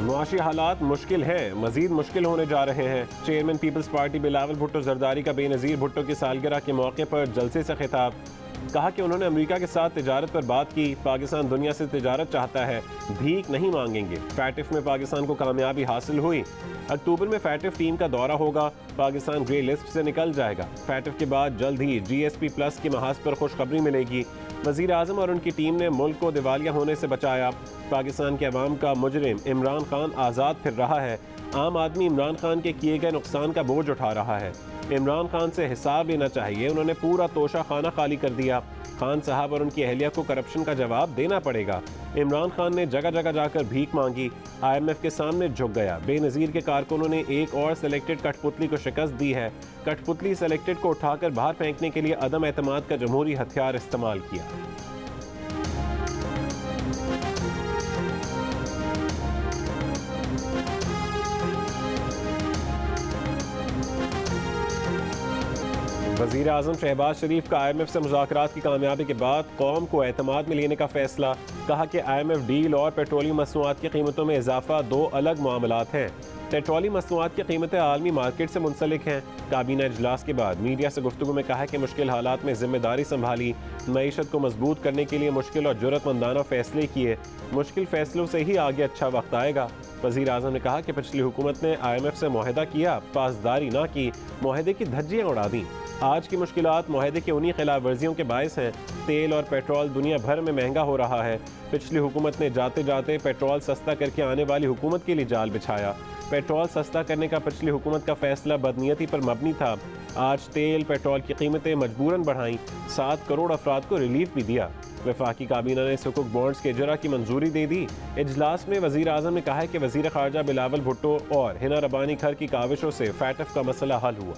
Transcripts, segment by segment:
मुआशी हालात मुश्किल हैं, मजीद मुश्किल होने जा रहे हैं। चेयरमैन पीपल्स पार्टी बिलावल भुट्टो जरदारी का बेनज़ीर भुट्टो की सालगिरह के मौके पर जलसे से खिताब। कहा कि उन्होंने अमेरिका के साथ तिजारत पर बात की। पाकिस्तान दुनिया से तिजारत चाहता है, भीख नहीं मांगेंगे। फैटिफ में पाकिस्तान को कामयाबी हासिल हुई। अक्टूबर में फैटिफ टीम का दौरा होगा। पाकिस्तान ग्रे लिस्ट से निकल जाएगा। फैटिफ के बाद जल्द ही GSP प्लस के महाज पर खुशखबरी मिलेगी। वज़ीर आज़म और उनकी टीम ने मुल्क को दिवालिया होने से बचाया। पाकिस्तान के अवाम का मुजरिम इमरान खान आज़ाद फिर रहा है। आम आदमी इमरान खान के किए गए नुकसान का बोझ उठा रहा है। इमरान खान से हिसाब लेना चाहिए। उन्होंने पूरा तोशा खाना खाली कर दिया। खान साहब और उनकी अहलिया को करप्शन का जवाब देना पड़ेगा। इमरान खान ने जगह जगह जाकर भीख मांगी, IMF के सामने झुक गया। बेनज़ीर के कारकुनों ने एक और सेलेक्टेड कठपुतली को शिकस्त दी है। कठपुतली सेलेक्टेड को उठाकर बाहर फेंकने के लिए अदम एतमाद का जमहूरी हथियार इस्तेमाल किया। वज़ीर आज़म शहबाज शरीफ का IMF से मुज़ाकरात की कामयाबी के बाद कौम को एतमाद में लेने का फैसला। कहा कि IMF डील और पेट्रोलियम मसनूआत की कीमतों में इजाफा दो अलग मामलात हैं। पेट्रोलियम मसनूआत की कीमतें आलमी मार्केट से मुंसलिक हैं। काबीना इजलास के बाद मीडिया से गुफ्तगू में कहा कि मुश्किल हालात में जिम्मेदारी संभाली, मईशत को मजबूत करने के लिए मुश्किल और जुर्रतमंदाना फैसले किए। मुश्किल फैसलों से ही आगे अच्छा वक्त आएगा। वज़ीर आज़म ने कहा कि पिछली हुकूमत ने IMF से मुआहदा किया, पासदारी ना की, मुआहदे की धज्जियाँ उड़ा दी। आज की मुश्किलात मुआहदे की उन्हीं खिलाफ वर्जियों के बायस हैं। तेल और पेट्रोल दुनिया भर में महंगा हो रहा है। पिछली हुकूमत ने जाते जाते पेट्रोल सस्ता करके आने वाली हुकूमत के लिए जाल बिछाया। पेट्रोल सस्ता करने का पिछली हुकूमत का फैसला बदनीयती पर मबनी था। आज तेल पेट्रोल की कीमतें मजबूरन बढ़ाई, 7 करोड़ अफराद को रिलीफ भी दिया। वफाकी काबीना ने सुकुक बॉन्ड्स के इजरा की मंजूरी दे दी। इजलास में वज़ीर आज़म ने कहा है कि वज़ीर ख़ारजा बिलावल भुट्टो और हिना रबानी खर की काविशों से फैटफ का मसला हल हुआ।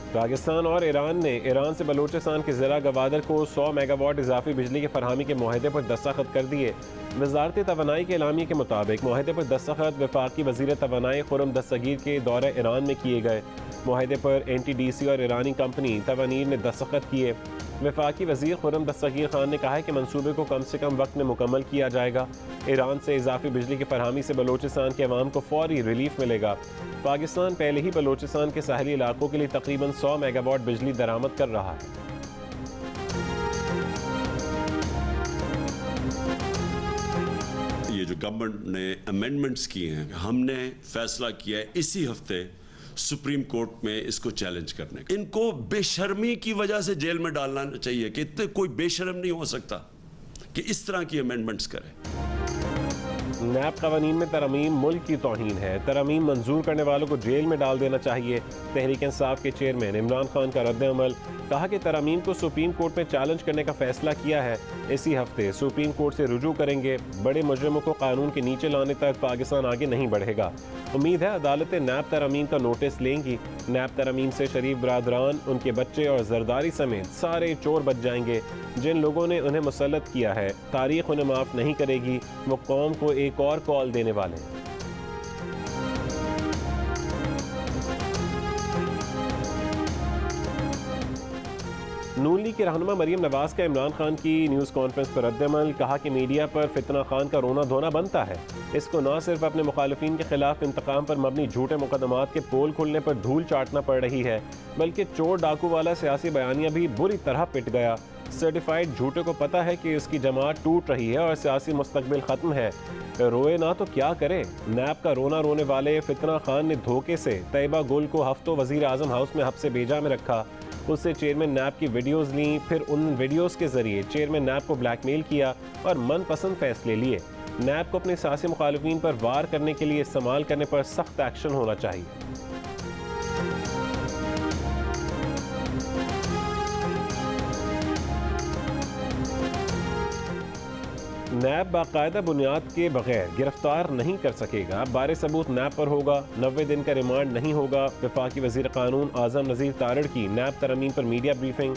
पाकिस्तान और ईरान ने ईरान से बलूचिस्तान के ज़िला गवादर को 100 मेगावाट इजाफी बिजली की फरहमी के मुआहदे पर दस्तखत कर दिए। वजारत तवानाई के एलामिया के मुताबिक मुआहदे पर दस्तखत वफाकी वज़ीर तवानाई खुर्रम दस्तगीर के दौरे ईरान में किए गए। मुआहदे पर NTDC और ईरानी कंपनी तवानीर ने दस्तखत किए। वफाकी वज़ीर खुर्रम दस्तगीर खान ने कहा है कि मनसूबे को कम से कम वक्त में मुकम्मल किया जाएगा। ईरान से इजाफी बिजली की फरहमी से बलूचिस्तान के अवाम को फौरी रिलीफ मिलेगा। पाकिस्तान पहले ही बलूचिस्तान के साहली इलाकों के लिए तकरीबन 100 मेगावाट बिजली दरामद कर रहा है। ये जो गवर्नमेंट ने अमेंडमेंट्स किए हैं, हमने फैसला किया है इसी हफ्ते सुप्रीम कोर्ट में इसको चैलेंज करने। इनको बेशर्मी की वजह से जेल में डालना चाहिए कि इतने कोई बेशर्म नहीं हो सकता कि इस तरह की अमेंडमेंट्स करे। नैब कवानीन में तरमीम मुल्क की तौहीन है। तरमीम मंजूर करने वालों को जेल में डाल देना चाहिए। तहरीक इंसाफ के चेयरमैन इमरान खान का रद्द-ए-अमल। कहा कि तरमीम को सुप्रीम कोर्ट में चैलेंज करने का फैसला किया है। इसी हफ्ते सुप्रीम कोर्ट से रुजू करेंगे। बड़े मुजरिमों को कानून के नीचे लाने तक पाकिस्तान आगे नहीं बढ़ेगा। उम्मीद है अदालतें नैब तरमीम का नोटिस लेंगी। नैब तरमीम से शरीफ बरादरान, उनके बच्चे और जरदारी समेत सारे चोर बच जाएंगे। जिन लोगों ने उन्हें मुसल्लत किया है, तारीख उन्हें माफ़ नहीं करेगी। वो कौम को एक और कॉल देने वाले हैं। नून लीग के रहनुमा मरीम नवाज का इमरान खान की न्यूज़ कॉन्फ्रेंस पर रद्द-ए-अमल। कहा कि मीडिया पर फितना खान का रोना धोना बनता है। इसको न सिर्फ अपने मुखालिफिन के खिलाफ इंतकाम पर मबनी झूठे मुकदमात के पोल खुलने पर धूल चाटना पड़ रही है, बल्कि चोर डाकू वाला सियासी बयानिया भी बुरी तरह पिट गया। सर्टिफाइड झूठे को पता है कि उसकी जमात टूट रही है और सियासी मुस्तकबिल ख़त्म है। रोए ना तो क्या करे। नैब का रोना रोने वाले फितना खान ने धोखे से तैयबा गुल को हफ्तों वज़ीर आज़म हाउस में हब्से बेजा में रखा। उससे चेयरमैन नैब की वीडियोज़ लीं, फिर उन वीडियोज़ के ज़रिए चेयरमैन नैब को ब्लैकमेल किया और मनपसंद फैसले लिए। नैब को अपने सियासी मुखालिफिन पर वार करने के लिए इस्तेमाल करने पर सख्त एक्शन होना चाहिए। नैब बाकायदा बुनियाद के बगैर गिरफ्तार नहीं कर सकेगा। बारे सबूत नैब पर होगा। 90 दिन का रिमांड नहीं होगा। वफाकी वज़ीर कानून आज़म नज़ीर तारड़ की नैब तरमीम पर मीडिया ब्रीफिंग।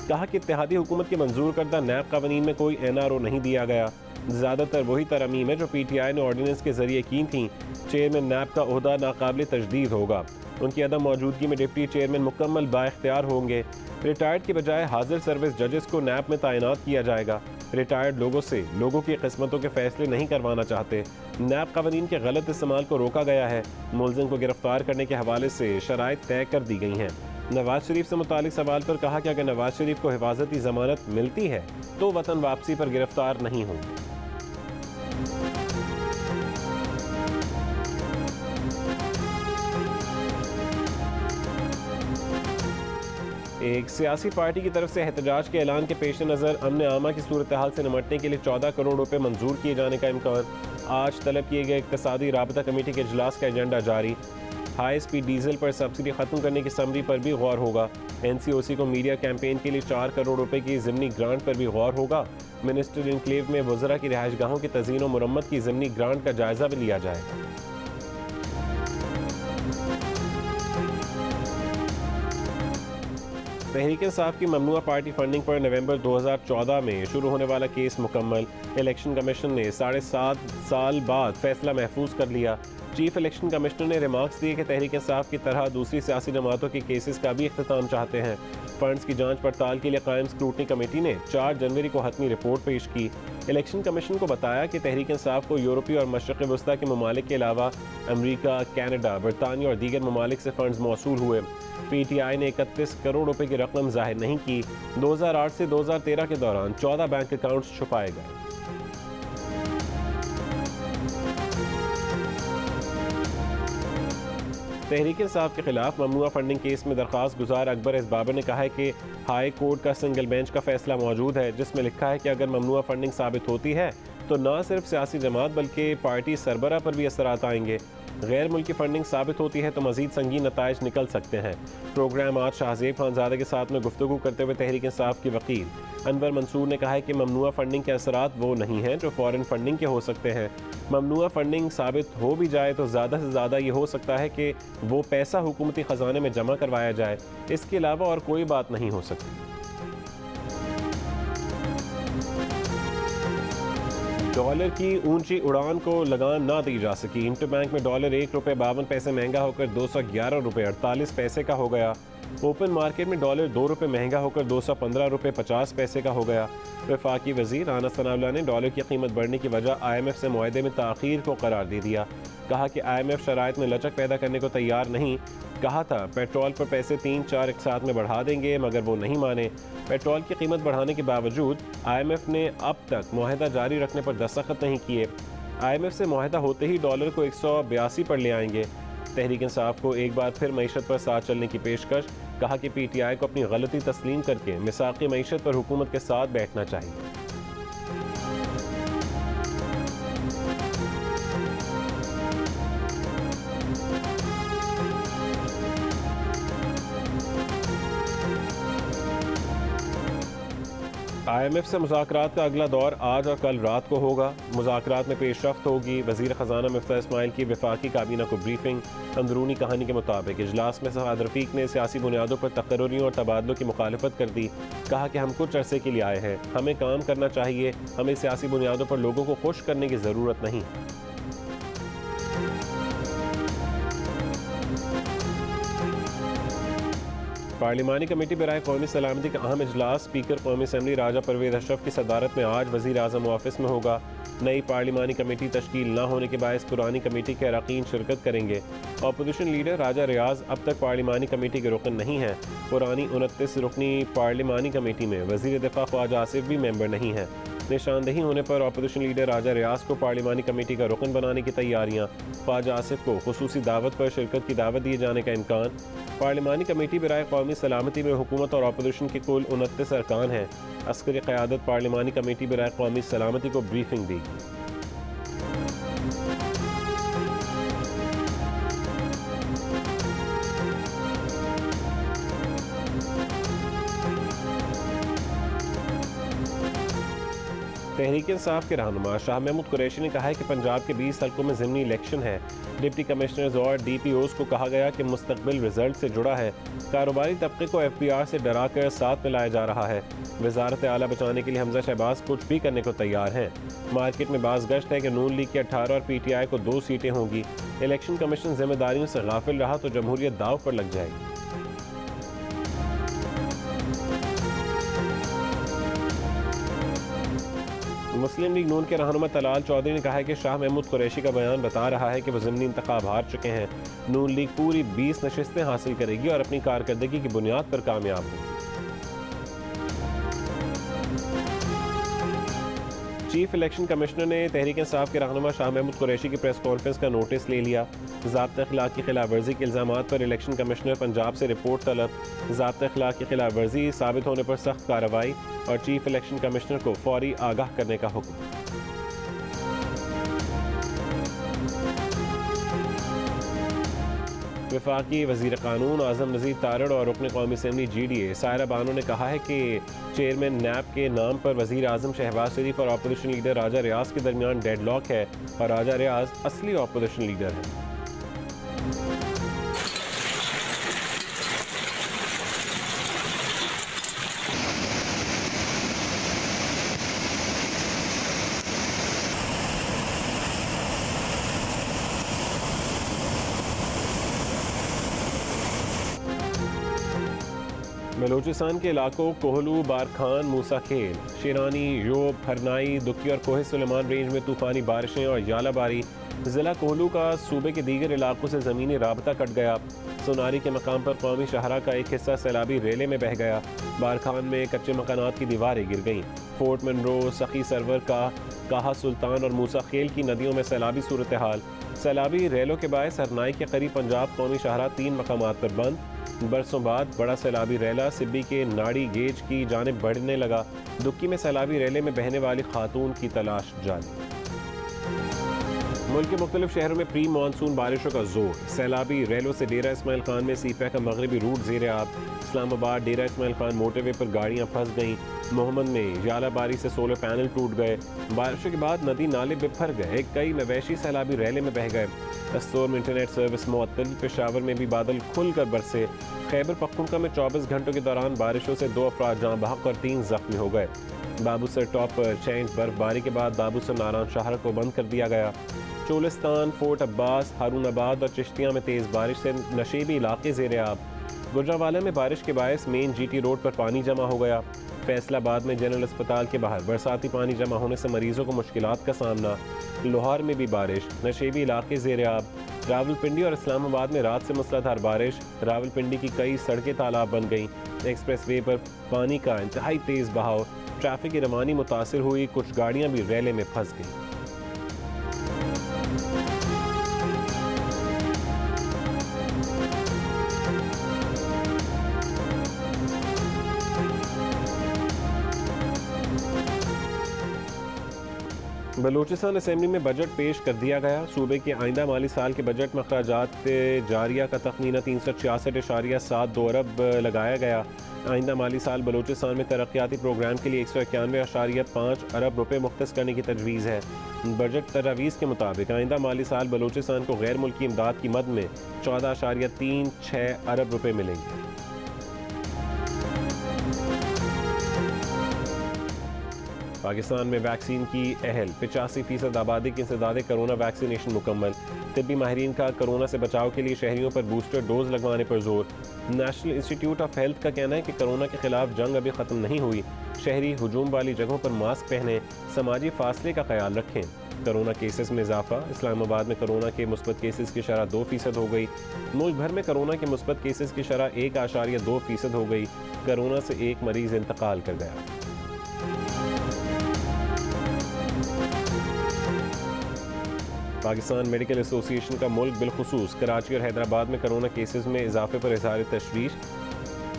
कहा कि इत्तेहादी हुकूमत के मंजूर करदा नैब कवानीन में कोई NRO नहीं दिया गया। ज़्यादातर वही तरमीम है जो PTI ने ऑर्डिनेंस के जरिए की थी। चेयरमैन नैब का ओहदा नाकाबिल तजदीद होगा। उनकी अदम मौजूदगी में डिप्टी चेयरमैन मुकम्मल बाइख्तियार होंगे। रिटायर्ड के बजाय हाजिर सर्विस जजेस को नैब में तैनात किया जाएगा। रिटायर्ड लोगों से लोगों की किस्मतों के फैसले नहीं करवाना चाहते। नैब कवानीन के गलत इस्तेमाल को रोका गया है। मुलजिम को गिरफ्तार करने के हवाले से शराइत तय कर दी गई हैं। नवाज शरीफ से मुतालिक सवाल पर कहा कि अगर नवाज शरीफ को हिफाजती जमानत मिलती है तो वतन वापसी पर गिरफ्तार नहीं होंगे। एक सियासी पार्टी की तरफ से एहतजाज के ऐलान के पेश नज़र अमन आमा की सूरत हाल से निमटने के लिए 14 करोड़ रुपए मंजूर किए जाने का इम्कान। आज तलब किए गए इक्तिसादी राबता कमेटी के इजलास का एजेंडा जारी। हाई स्पीड डीजल पर सब्सिडी खत्म करने की समरी पर भी गौर होगा। NCOC को मीडिया कैंपेन के लिए 4 करोड़ रुपए की ज़िमनी ग्रांट पर भी गौर होगा। मिनिस्टर इनक्लेव में वज़रा की रिहाइशगाहों की तज़ीन व मुरम्मत की ज़िमनी ग्रांट का जायजा भी लिया जाएगा। तहरीक इंसाफ की ममनुआ पार्टी फंडिंग पर नवंबर 2014 में शुरू होने वाला केस मुकम्मल। इलेक्शन कमीशन ने 7.5 साल बाद फैसला महफूज कर लिया। चीफ इलेक्शन कमिश्नर ने रिमार्क्स दिए कि तहरीक इंसाफ की तरह दूसरी सियासी जमातों के केसेस का भी इख्तिताम चाहते हैं। फंड्स की जांच पड़ताल के लिए कायम स्क्रूटनी कमेटी ने 4 जनवरी को हतमी रिपोर्ट पेश की। इलेक्शन कमीशन को बताया कि तहरीक इंसाफ को यूरोपीय और मशरक़ वस्ता के ममालिक के अलावा अमरीका, कनाडा, बरतानिया और दीगर ममालिक से फंड्स मौसूल हुए। PTI ने 31 करोड़ रुपए की रकम जाहिर नहीं की। 2008 से 2013 के दौरान 14 बैंक अकाउंट्स छुपाए गए। तहरीक इंसाफ के खिलाफ ममनुआ फंडिंग केस में दरख्वास्त गुजार अकबर एस बाबर ने कहा है कि हाई कोर्ट का सिंगल बेंच का फैसला मौजूद है जिसमें लिखा है कि अगर ममनुआ फंडिंग साबित होती है तो न सिर्फ सियासी जमात बल्कि पार्टी सरबरा पर भी असरात आएंगे। गैर मुल्की फंडिंग साबित होती है तो मजीद संगीन नताइज निकल सकते हैं। प्रोग्राम आज शाहजेब खानजादा के साथ में गुफ्तगू करते हुए तहरीक इंसाफ के वकील अनवर मंसूर ने कहा है कि ममनुआ फंडिंग के असरात वो नहीं हैं जो फॉरेन फंडिंग के हो सकते हैं। ममनुआ फंडिंग साबित हो भी जाए तो ज़्यादा से ज़्यादा ये हो सकता है कि वो पैसा हुकूमती ख़जाने में जमा करवाया जाए। इसके अलावा और कोई बात नहीं हो सकती। डॉलर की ऊंची उड़ान को लगाम ना दी जा सकी। इंटरबैंक में डॉलर ₹1.52 महंगा होकर 211 रुपये 48 पैसे का हो गया। ओपन मार्केट में डॉलर ₹2 महंगा होकर 215 रुपये 50 पैसे का हो गया। वफाकी वजीर राना सनाउल्लाह ने डॉलर की कीमत बढ़ने की वजह IMF से मुआहदे में ताख़ीर को करार दे दिया। कहा कि IMF शराइत में लचक पैदा करने को तैयार नहीं। कहा था पेट्रोल पर पैसे 3-4 एक साथ में बढ़ा देंगे मगर वो नहीं माने। पेट्रोल की कीमत बढ़ाने के बावजूद IMF ने अब तक मुआहदा जारी रखने पर दस्तखत नहीं किए। IMF से मुआहदा होते ही डॉलर को 182 पर ले आएंगे। तहरीक इंसाफ को एक बार फिर मईशत पर साथ चलने की पेशकश। कहा कि PTI को अपनी गलती तस्लीम करके मिसाक़ी मईशत पर हुकूमत के साथ बैठना चाहिए। IMF से मुज़ाकरात का अगला दौर आज और कल रात को होगा। मुज़ाकरात में पेशरफ्त होगी। वज़ीर ख़जाना मिफ्ताह इस्माइल की वफाकी काबीना को ब्रीफिंग। अंदरूनी कहानी के मुताबिक इजलास में सआद रफ़ीक ने सियासी बुनियादों पर तकर्रुरियों और तबादलों की मुखालफत कर दी। कहा कि हम कुछ अरसे के लिए आए हैं, हमें काम करना चाहिए, हमें सियासी बुनियादों पर लोगों को खुश करने की ज़रूरत नहीं। पार्लिमानी कमेटी बराए कौमी सलामती का अहम इजलास स्पीकर कौमी असम्बली राजा परवेज़ अशरफ की सदारत में आज वज़ीर आज़म ऑफिस में होगा। नई पार्लिमानी कमेटी तश्कील न होने के बायस पुरानी कमेटी के अरकान शिरकत करेंगे। अपोजिशन लीडर राजा रियाज अब तक पार्लिमानी कमेटी के रुकन नहीं हैं। पुरानी 29 रुकनी पार्लिमानी कमेटी में वज़ीर दिफा ख्वाजा आसिफ भी मेंबर नहीं हैं। निशानदही होने पर अपोजिशन लीडर राजा रियाज को पार्लिमानी कमेटी का रुकन बनाने की तैयारियां। ख्वाजा आसिफ को खुसूसी दावत पर शिरकत की दावत दिए जाने का इम्कान। पार्लिमानी कमेटी बराए कौमी सलामती में हुकूमत और अपोजिशन के कुल 29 अरकान हैं। अस्करी क़यादत पार्लिमानी कमेटी बराए कौमी सलामती को ब्रीफिंग देगी। तहरीक इंसाफ के रहनुमा शाह महमूद कुरैशी ने कहा है कि पंजाब के 20 हल्कों में ज़िमनी इलेक्शन है। डिप्टी कमिश्नर्स और DPOs को कहा गया कि मुस्तकबिल रिजल्ट से जुड़ा है। कारोबारी तबके को FBR से डरा कर साथ में लाया जा रहा है। वजारत आला बचाने के लिए हमजा शहबाज कुछ भी करने को तैयार हैं। मार्केट में बाज़ गश्त है कि नून लीग के 18 और PTI को 2 सीटें होंगी। इलेक्शन कमीशन जिम्मेदारियों से गाफिल रहा तो जमहूरियत दाव पर लग जाएगी। मुस्लिम लीग नून के रहनुमा तलाल चौधरी ने कहा है कि शाह महमूद कुरैशी का बयान बता रहा है कि वो ज़िमनी इंतखाब हार चुके हैं। नून लीग पूरी 20 नशिस्तें हासिल करेगी और अपनी कारकर्दगी की बुनियाद पर कामयाब होगी। चीफ इलेक्शन कमिश्नर ने तहरीक इंसाफ के रहनुमा शाह महमूद कुरैशी की प्रेस कॉन्फ्रेंस का नोटिस ले लिया। ज़ाब्ता अखलाक की खिलाफ वर्जी के इल्ज़ामात पर इलेक्शन कमिश्नर पंजाब से रिपोर्ट तलब। ज़ाब्ता अखलाक की खिलाफ वर्जी साबित होने पर सख्त कार्रवाई और चीफ इलेक्शन कमिश्नर को फौरी आगाह करने का हुक्म। वफाकी वज़ीर क़ानून आज़म नज़ीर तारड़ और रुकन कौमी असम्बली GDA सायरा बानो ने कहा है कि चेयरमैन NAB के नाम पर वज़ीर आज़म शहबाज शरीफ और अपोजिशन लीडर राजा रियाज के दरमियान डेडलॉक है और राजा रियाज असली अपोजिशन लीडर है। बलूचिस्तान के इलाकों कोहलू, बारखान, मूसा खेल, शेरानी, योब, हरनाई, दुक्की और कोहे सुलेमान रेंज में तूफ़ानी बारिशें और यालाबारी। ज़िला कोहलू का सूबे के दीगर इलाकों से ज़मीनी राबता कट गया। सोनारी के मकाम पर कौमी शाहरा का एक हिस्सा सैलाबी रेले में बह गया। बारखान में कच्चे मकानात की दीवारें गिर गईं। फोर्ट मनरो, सखी सरवर का, काहा सुल्तान और मूसा खेल की नदियों में सैलाबी सूरत हाल। सैलाबी रेलों के बायस हरनाई के करीब पंजाब कौमी शाहरा 3 मकामात पर बंद। बरसों बाद बड़ा सैलाबी रेला सिब्बी के नाड़ी गेज की जानिब बढ़ने लगा। दुक्की में सैलाबी रेले में बहने वाली खातून की तलाश जारी। मुल्क के मुख्तलिफ शहरों में प्री मानसून बारिशों का जोर। सैलाबी रेलों से डेरा इस्माइल खान में सीपैक का मगरबी रूट ज़ेर आब। इस्लामाबाद डेरा इस्माइल खान मोटरवे पर गाड़ियां फंस गईं। मोहम्मद में यालाबारी से सोलर पैनल टूट गए। बारिशों के बाद नदी नाले बिफर गए। कई मवेशी सैलाबी रेले में बह गए। दस्तूर में इंटरनेट सर्विस मुअत्तल। पेशावर में भी बादल खुलकर बरसे। खैबर पख्तूनख्वा में 24 घंटों के दौरान बारिशों से 2 अफराद जाँ बहक और 3 जख्मी हो गए। बाबूसर टॉप पर 6 इंच बर्फबारी के बाद बाबूसर नारायण शहर को बंद कर दिया गया। चोलिस्तान, फोर्ट अब्बास, हारूनाबाद और चिश्तिया में तेज़ बारिश से नशेबी इलाके ज़ेर आब। गुजरावाला में बारिश के बायस मेन GT रोड पर पानी जमा हो गया। फैसलाबाद में जनरल अस्पताल के बाहर बरसाती पानी जमा होने से मरीजों को मुश्किलात का सामना। लाहौर में भी बारिश, नशेबी इलाके ज़ेर आब। रावलपिंडी और इस्लामाबाद में रात से मूसलाधार बारिश। रावलपिंडी की कई सड़कें तालाब बन गईं। एक्सप्रेस वे पर पानी का इंतहाई तेज़ बहाव। ट्रैफिक की रवानी मुतासिर हुई। कुछ गाड़ियाँ भी रेले में फंस गईं। बलूचिस्तान असेंबली में बजट पेश कर दिया गया। सूबे के आइंदा माली साल के बजट में अखराजात जारिया का तखमीना 366.72 अरब लगाया गया। आइंदा माली साल बलूचिस्तान में तरक्याती प्रोग्राम के लिए 191.5 अरब रुपये मुख्तस करने की तजवीज़ है। बजट तजावीज़ के मुताबिक आइंदा माली साल बलूचिस्तान को गैर मुल्की इमदाद की मद में 14.36 अरब रुपये मिलेंगे। पाकिस्तान में वैक्सीन की अहल 85% आबादी की इंसदाद कोरोना वैक्सीनेशन मुकम्मल। तिब्बी माहिरीन का कोरोना से बचाव के लिए शहरियों पर बूस्टर डोज लगवाने पर जोर। नेशनल इंस्टीट्यूट ऑफ हेल्थ का कहना है कि कोरोना के खिलाफ जंग अभी ख़त्म नहीं हुई। शहरी हुजूम वाली जगहों पर मास्क पहने, समाजी फासले का ख्याल रखें। कोरोना केसेस में इजाफा। इस्लामाबाद में कोरोना के मुस्बत केसेस की शरह 2% हो गई। मुल्क भर में कोरोना के मुस्बत केसेस की शरह 1.2% हो गई। कोरोना से एक मरीज इंतकाल कर गया। पाकिस्तान मेडिकल एसोसिएशन का मुल्क बिलखुसूस कराची और हैदराबाद में कोरोना केसेस में इजाफे पर इज़हार तशवीश।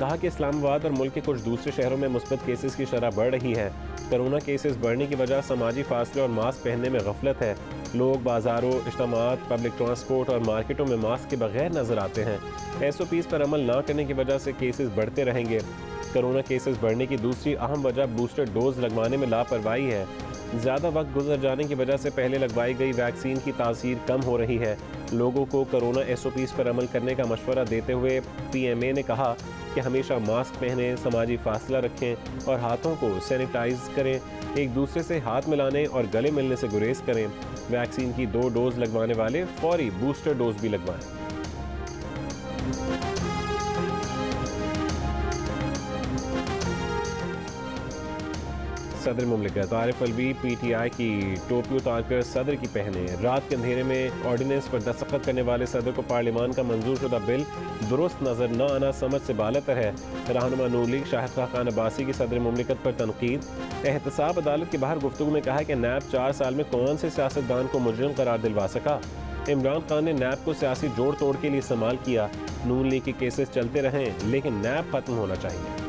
कहा कि इस्लामाबाद और मुल्क के कुछ दूसरे शहरों में मुस्बत केसेस की शरह बढ़ रही है। कोरोना केसेस बढ़ने की वजह समाजी फासले और मास्क पहनने में गफलत है। लोग बाजारों, इज्तिमात, पब्लिक ट्रांसपोर्ट और मार्केटों में मास्क के बगैर नजर आते हैं। SOPs पर अमल ना करने की वजह से केसेस बढ़ते रहेंगे। कोरोना केसेस बढ़ने की दूसरी अहम वजह बूस्टर डोज लगवाने में लापरवाही है। ज़्यादा वक्त गुजर जाने की वजह से पहले लगवाई गई वैक्सीन की तासीर कम हो रही है। लोगों को कोरोना SOPs पर अमल करने का मशवरा देते हुए PMA ने कहा कि हमेशा मास्क पहनें, समाजी फासला रखें और हाथों को सैनिटाइज करें, एक दूसरे से हाथ मिलाने और गले मिलने से गुरेज करें। वैक्सीन की 2 डोज लगवाने वाले फौरी बूस्टर डोज भी लगवाएं। सदर मुमलिकत आरिफ अलवी PTI की टोपी उतारकर सदर की पहने। रात के अंधेरे में ऑर्डिनेंस पर दस्तखत करने वाले सदर को पार्लियामान का मंजूर शुदा बिल दुरुस्त नजर न आना समझ से बालतर है। रहनुमा नून लीग शाहिद खान अब्बासी की सदर मुमलिकत पर तनकीद। एहतसाब अदालत के बाहर गुफ्तगू में कहा कि नैब 4 साल में कौन से सियासतदान को मुजरिम करार दिलवा सका। इमरान खान ने नैब को सियासी जोड़ तोड़ के लिए इस्तेमाल किया। नून लीग के केसेस चलते रहें लेकिन नैब खत्म होना चाहिए।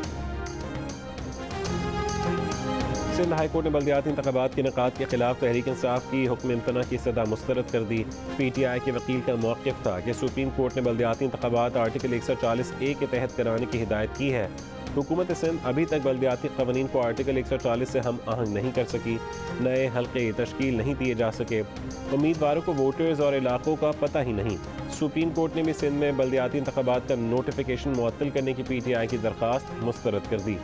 सिंध हाई कोर्ट ने बल्दियाती इंतखाबात के इनेकाद के खिलाफ तहरीक इंसाफ की हुक्म इम्तना की सदा मुस्तरद कर दी। PTI के वकील का मौक़िफ़ था कि सुप्रीम कोर्ट ने बल्दियाती इंतखाबात आर्टिकल 140A के तहत कराने की हिदायत की है। हुकूमत सिंध अभी तक बल्दियाती क़वानीन को आर्टिकल 140 से हम आहंग नहीं कर सकी। नए हल्के तश्कील नहीं दिए जा सके। उम्मीदवारों को वोटर्स और इलाकों का पता ही नहीं। सुप्रीम कोर्ट ने भी सिंध में बल्दियाती इंतखाबात का नोटिफिकेशन मुअत्तल करने की PTI की दरख्वास्त मुस्तरद कर दी।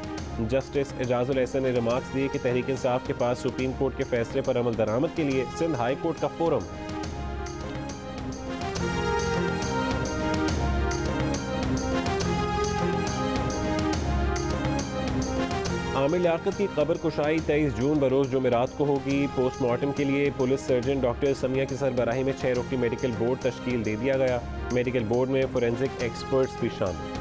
जस्टिस एजाजुल एहसन ने रिमार्क्स दिए कि तहरीक इंसाफ के पास सुप्रीम कोर्ट के फैसले पर अमल दरामद के लिए सिंध हाई कोर्ट का फोरम है। आमिर लियाकत की कब्र कुशाई 23 जून बरोज़ जुमेरात को होगी। पोस्टमार्टम के लिए पुलिस सर्जन डॉक्टर समिया की सरबराही में 6 रुकनी मेडिकल बोर्ड तश्कील दे दिया गया। मेडिकल बोर्ड में फोरेंसिक एक्सपर्ट्स भी शामिल।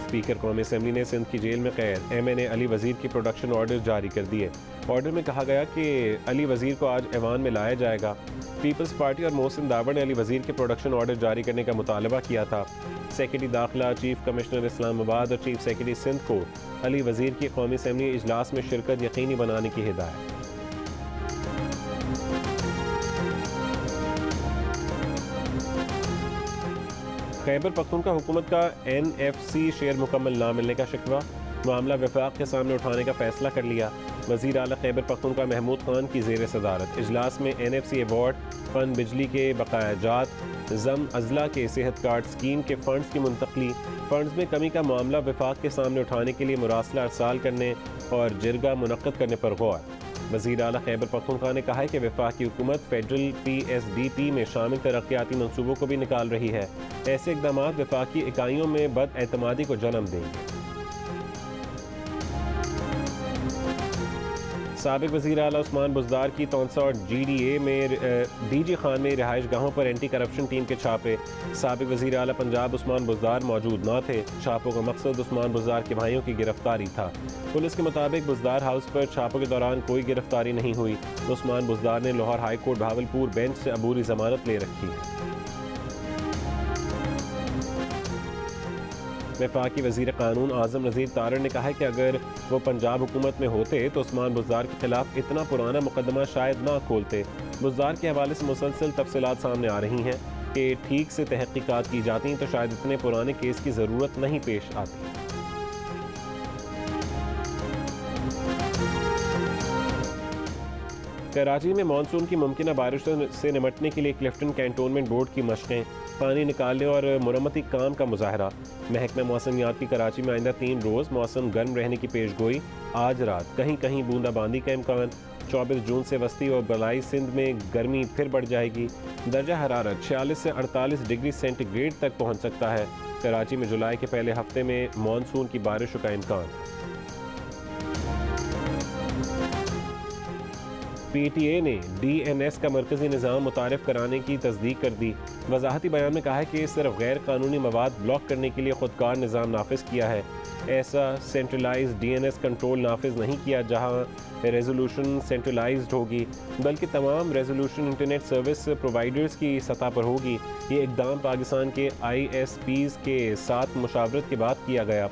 स्पीकर कौमी असम्बली ने सिंध की जेल में कैद MNA अली वजीर की प्रोडक्शन ऑर्डर जारी कर दिए। ऑर्डर में कहा गया कि अली वजीर को आज ऐवान में लाया जाएगा। पीपल्स पार्टी और मोहसिन दावर ने अली वजीर के प्रोडक्शन ऑर्डर जारी करने का मुतालबा किया था। सेक्रेटरी दाखिला, चीफ कमिश्नर इस्लामाबाद और चीफ सेक्रेटरी सिंध को अली वजीर की कौमी असम्बली इजलास में शिरकत यकीनी बनाने की हिदायत। खैबर पख्तूनख्वा हुकूमत का NFC शेयर मुकम्मल ना मिलने का शिकवा। मामला वफाक के सामने उठाने का फैसला कर लिया। वज़ीर आला खैबर पख्तूनख्वा महमूद खान की ज़ेर सदारत इजलास में NFC अवार्ड, फन बिजली के बकायाजात, ज़म अजला के सेहत कार्ड स्कीम के फ़ंड्स की मुंतकली, फ़ंड्स में कमी का मामला वफाक के सामने उठाने के लिए मुरासला अरसाल करने और जिरगा मुनक्कद करने पर गौर। वज़ीर आला खैबर पख्तूनख्वा ने कहा है कि वफाकी हुकूमत फेडरल PSDP में शामिल तरक्याती मंसूबों को भी निकाल रही है। ऐसे इक़दाम वफाकी इकाइयों में बदएतमादी को जन्म देंगे। साबिक वज़ीर आला उस्मान बुज़दार की तौंसा और GDA में DG खान में रिहाइश गाहों पर एंटी करप्शन टीम के छापे। साबिक वज़ीर आला पंजाब उस्मान बुज़दार मौजूद न थे। छापों का मकसद उस्मान बुज़दार के भाइयों की गिरफ्तारी था। पुलिस के मुताबिक बुज़दार हाउस पर छापों के दौरान कोई गिरफ्तारी नहीं हुई। उस्मान बुज़दार ने Lahore high court Bahawalpur bench से अबूरी जमानत ले रखी है। वफाकी वज़ीर कानून आज़म नज़ीर तारड़ ने कहा है कि अगर वो पंजाब हुकूमत में होते तो उस्मान बुज़दार के खिलाफ इतना पुराना मुकदमा शायद ना खोलते। बुज़दार के हवाले से मुसलसल तफसीलात सामने आ रही हैं कि ठीक से तहक़ीक़ात की जाती तो शायद इतने पुराने केस की ज़रूरत नहीं पेश आती। कराची में मानसून की मुमकिन बारिश से निमटने के लिए क्लिफ्टन कैंटोनमेंट बोर्ड की मशक़ें, पानी निकालने और मुरम्मती काम का मुज़ाहरा। महकमा मौसमियात की कराची में आइंदा 3 रोज़ मौसम गर्म रहने की पेशगोई। आज रात कहीं कहीं बूंदाबांदी का इम्कान। 24 जून से वस्ती और बलाई सिंध में गर्मी फिर बढ़ जाएगी। दर्जा हरारत 46 से 48 डिग्री सेंटीग्रेड तक पहुँच सकता है। कराची में जुलाई के पहले हफ्ते में मानसून की बारिशों का इम्कान। PTA ने DNS का मरकज़ी निज़ाम मुतारिफ कराने की तस्दीक कर दी। वजाहती बयान में कहा है कि सिर्फ गैर कानूनी मवाद ब्लॉक करने के लिए खुदकार निज़ाम नाफिज किया है। ऐसा सेंट्रलाइज्ड DNS कंट्रोल नाफिज नहीं किया जहां रेजोल्यूशन सेंट्रलाइज्ड होगी, बल्कि तमाम रेजोल्यूशन इंटरनेट सर्विस प्रोवाइडर्स की सतह पर होगी। ये इक़दाम पाकिस्तान के ISPs के साथ मुशावरत के बाद किया गया।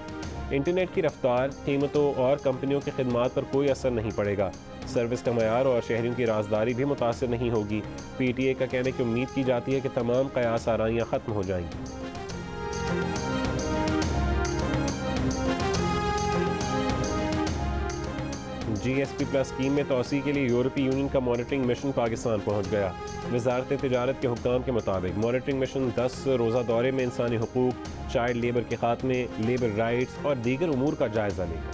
इंटरनेट की रफ्तार, कीमतों और कंपनियों की खिदमात पर कोई असर नहीं पड़ेगा। सर्विस का मयार और शहरियों की राजदारी भी मुतासर नहीं होगी। PTA का कहना है कि उम्मीद की जाती है कि तमाम कयास आराइयाँ ख़त्म हो जाएंगी। GSP प्लस स्कीम में तोसी के लिए यूरोपीय यूनियन का मॉनिटरिंग मिशन पाकिस्तान पहुँच गया। वजारत तिजारत के हुक्काम के मुताबिक मॉनिटरिंग मिशन 10 रोज़ा दौरे में इंसानी हुकूक, चाइल्ड लेबर के खात्मे, लेबर राइट्स और दीगर उमूर का जायजा लेगा।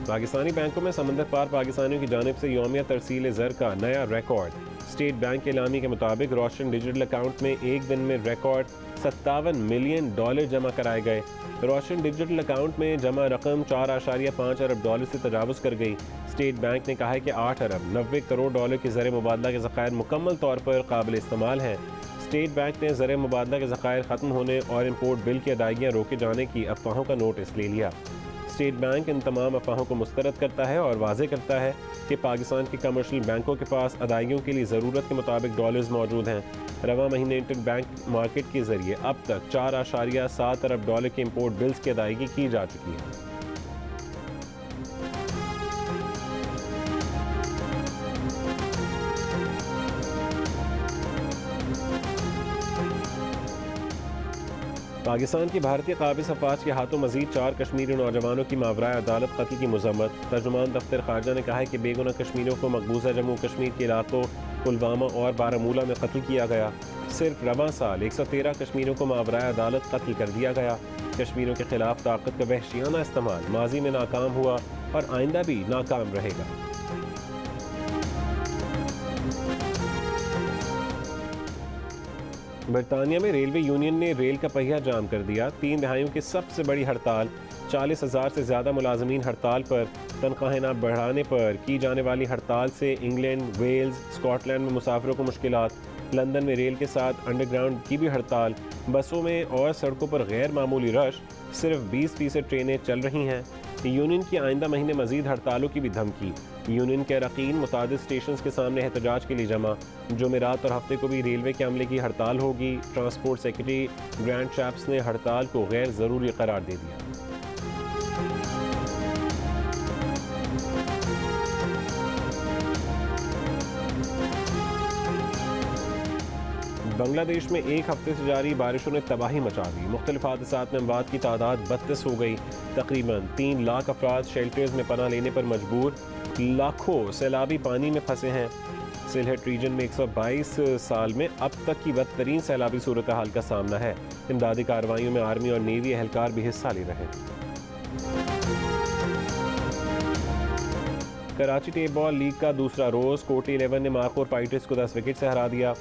पाकिस्तानी बैंकों में समंदर पार पाकिस्तानियों की जानिब से यौमिया तरसील ज़र का नया रिकॉर्ड। स्टेट बैंक के एलामी के मुताबिक रोशन डिजिटल अकाउंट में एक दिन में रिकॉर्ड $57 मिलियन जमा कराए गए। रोशन डिजिटल अकाउंट में जमा रकम $4.5 अरब से तजावज़ कर गई। स्टेट बैंक ने कहा है कि $8 अरब 90 करोड़ के ज़र मुबादला के ज़खायर मुकम्मल तौर पर काबिल इस्तेमाल हैं। स्टेट बैंक ने ज़र मुबादला के ज़खायर ख़त्म होने और इम्पोर्ट बिल की अदायगियाँ रोके जाने की अफवाहों का नोटिस ले लिया। स्टेट बैंक इन तमाम अफवाहों को मुस्तरद करता है और वाज़ेह करता है कि पाकिस्तान के कमर्शियल बैंकों के पास अदायगियों के लिए ज़रूरत के मुताबिक डॉलर्स मौजूद हैं। रवा महीने इंटर बैंक मार्केट के ज़रिए अब तक $4.7 अरब के इम्पोर्ट बिल्स की अदायगी की जा चुकी है। पाकिस्तान की भारतीय काबिज अफवाज के हाथों मजीद 4 कश्मीरी नौजवानों की मावराए अदालत कत्ल की मजम्मत। तर्जुमान दफ्तर खारजा ने कहा है कि बेगुनाह कश्मीरियों को मकबूजा जम्मू कश्मीर के इलाकों पुलवामा और बारामूला में कत्ल किया गया। सिर्फ रवां साल 113 कश्मीरियों को मावराए अदालत कत्ल कर दिया गया। कश्मीरियों के खिलाफ ताकत का वहशियाना इस्तेमाल माजी में नाकाम हुआ और आइंदा भी नाकाम रहेगा। बरतानिया में रेलवे यूनियन ने रेल का पहिया जाम कर दिया। 3 दहाइयों की सबसे बड़ी हड़ताल। 40,000 से ज़्यादा मुलाजमीन हड़ताल पर। तनख्वाहें न बढ़ाने पर की जाने वाली हड़ताल से इंग्लैंड, वेल्स, स्कॉटलैंड में मुसाफिरों को मुश्किलात। लंदन में रेल के साथ अंडरग्राउंड की भी हड़ताल। बसों में और सड़कों पर गैर मामूली रश। सिर्फ 20% ट्रेनें चल रही हैं। यूनियन की आइंदा महीने मजीद हड़तालों की भी धमकी। यूनियन के अरकान मुतादिद स्टेशन के सामने एहतजाज के लिए जमा। जुमेरात और हफ्ते को भी रेलवे के अमले की हड़ताल होगी। ट्रांसपोर्ट सेक्रेटरी ग्रांट शैप्स ने हड़ताल को गैर ज़रूरी करार दे दिया। बांग्लादेश में एक हफ्ते से जारी बारिशों ने तबाही मचा दी। मुख्तलिफ हादसात में अमवात की तादाद 32 हो गई। तकरीबन 3 लाख अफराद शेल्टर्स में पनाह लेने पर मजबूर। लाखों सैलाबी पानी में फंसे हैं। सिलहट रीजन में 122 साल में अब तक की बदतरीन सैलाबी सूरत हाल का सामना है। इमदादी कार्रवाइयों में आर्मी और नेवी एहलकार भी हिस्सा ले रहे हैं। कराची टेप बॉल लीग का दूसरा रोज़ कोटी 11 ने माखोर फाइटर्स को 10 विकेट से हरा दिया।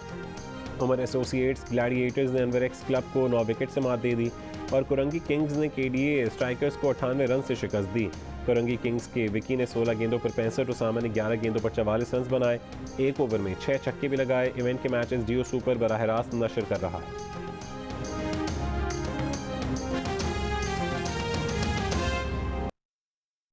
उमर एसोसिएट्स ग्लैडिएटर्स ने अनवर एक्स क्लब को 9 विकेट से मात दे दी और कुरंगी किंग्स ने KDA स्ट्राइकर्स को 98 रन से शिकस्त दी। कुरंगी किंग्स के विकी ने 16 गेंदों पर 65, उसामा ने 11 गेंदों पर 44 रन बनाए। एक ओवर में 6 छक्के भी लगाए। इवेंट के मैचेस जियो सुपर बराह रास्त नशर कर रहा है।